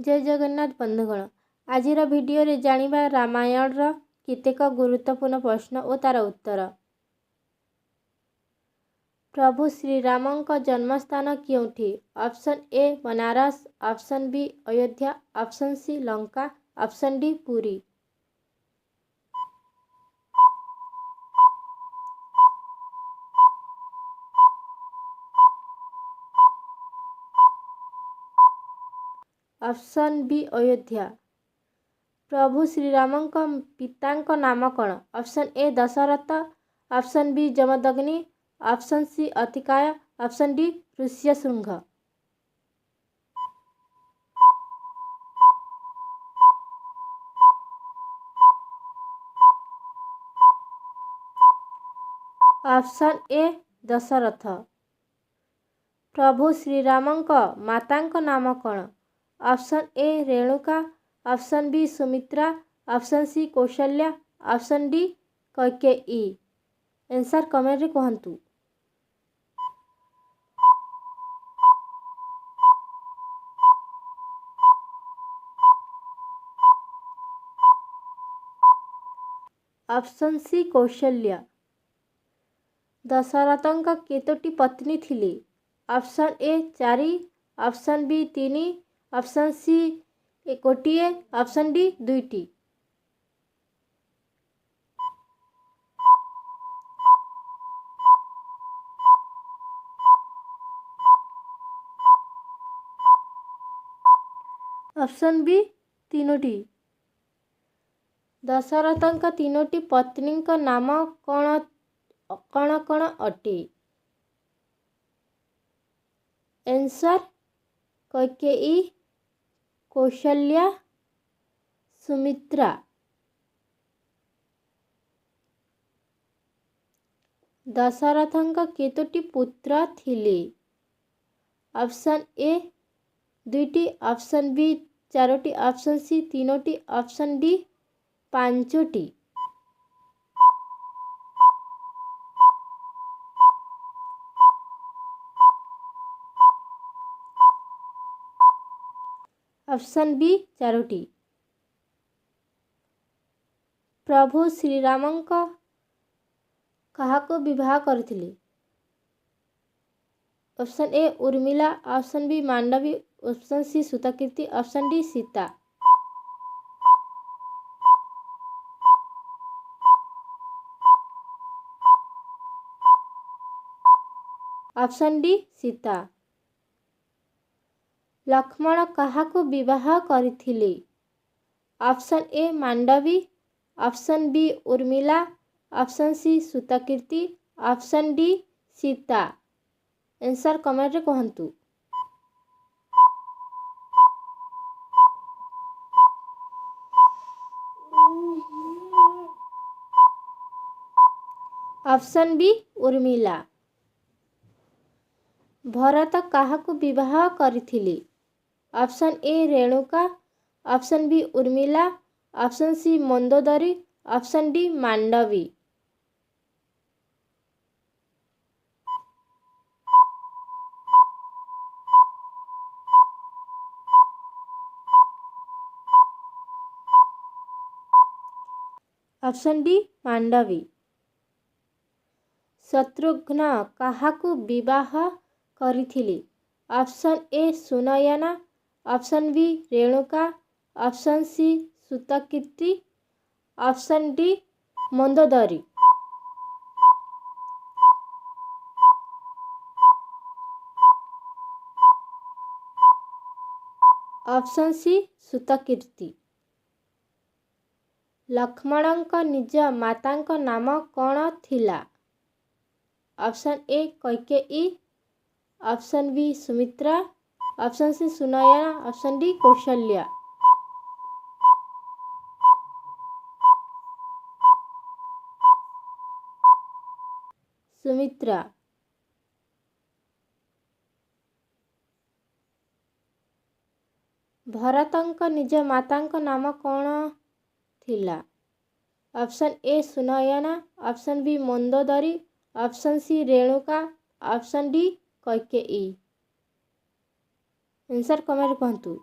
जय जगन्नाथ बंधुगण। आजिर भिडियो रे जानिबा रामायण रो केतेक गुरुत्वपूर्ण प्रश्न और तार उत्तर। प्रभु श्री रामଙ୍କ जन्मस्थान केउठी? Option A Banaras, option B Ayodhya, option C Lanka, option D Puri. Option B Ayodhya. प्रभु श्रीरामଙ୍କ पिताଙ୍କ नाम कौन? Option A Dasharath, option B Jamadagni, option C Atikaya, option D Rishyashringa. Option A Dasharath. प्रभु श्रीरामଙ୍କ माताଙ୍କ नाम कौन? Option A Renuka, option B Sumitra, option C Kaushalya, option D Kaikeyi. Answer comment रे कहंतु। Option C Kaushalya. दशरथଙ୍କ केतोटी पत्नी थिले? ऑप्शन ए 4, option B 3, option C 1, option D 2टी। ऑप्शन बी 3टी। दशरथଙ୍କ 3टी पत्नीଙ୍କ नाम कौन कौन कौन अटे? आंसर कैकेयी, कौशल्या, सुमित्रा। दशरथଙ୍କ केतोटी पुत्र थिले? ऑप्शन ए 2टी, ऑप्शन बी 4टी, ऑप्शन सी 3टी, ऑप्शन डी 5टी। ऑप्शन बी 4टी। प्रभु श्रीरामଙ୍କ काहाको विवाह करथिले? Option A Urmila, option B Mandavi, option C Sutakirti, option D Sita. Option D Sita. Lakshman काहाको विवाह करथिले? ऑप्शन ए Mandvi, option B Urmila, option C Sutakirti, option D Sita. Answer comment रे कहंतु। Option B Urmila. भरत काहाको विवाह करथिले? Option A Renuka, option B Urmila, option C Mandodari, option D Mandavi. Option D Mandavi. Shatrughna काहाको विवाह करथिले? Option A Sunayana, option B Renuka, option C Sutakirti, option D Mandodari. Option C Sutakirti. लक्ष्मणଙ୍କ निज माताଙ୍କ नाम कौन थिला? Option A Kaikeyi, option B Sumitra, option C Sunaina, option D Kaushalya. Sumitra. भरतଙ୍କ निज माताଙ୍କ नाम कौन थिला? Option A Sunayana, option B Mandodari, option C Renuka, option D Kaikeyi. Answer comment कहंतु।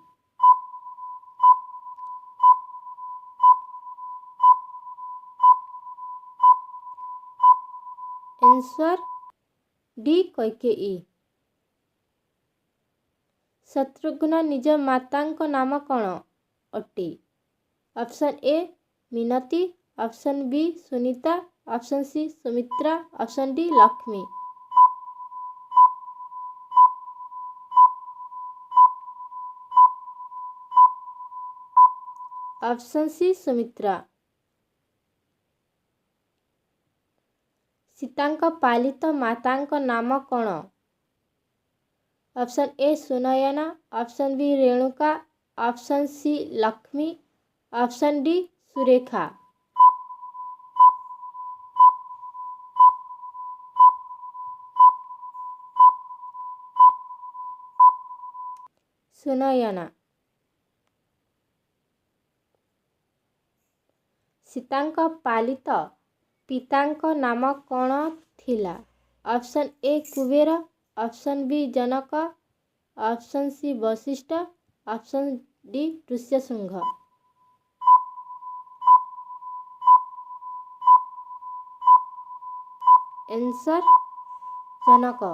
Answer D Kaikeyi. ଶତ୍ରୁଘ୍ନ ନିଜ ମାତାଙ୍କ ନାମ କ'ଣ ଅଟେ? Option A Minati, option B Sunita, option C Sumitra, option D Lakshmi. Option C Sumitra. ସୀତାଙ୍କ ପାଳିତ ମାତାଙ୍କ ନାମ କ'ଣ? Option A Sunayana, option B Renuka, option C Lakshmi, option D Surekha. Sunayana. ସୀତାଙ୍କ ପାଳିତ ପିତାଙ୍କ ନାମ କ'ଣ ଥିଲା? Option A Kuber, option B Janak, option C Vashishtha, option D Rishyashringa. Answer Janak.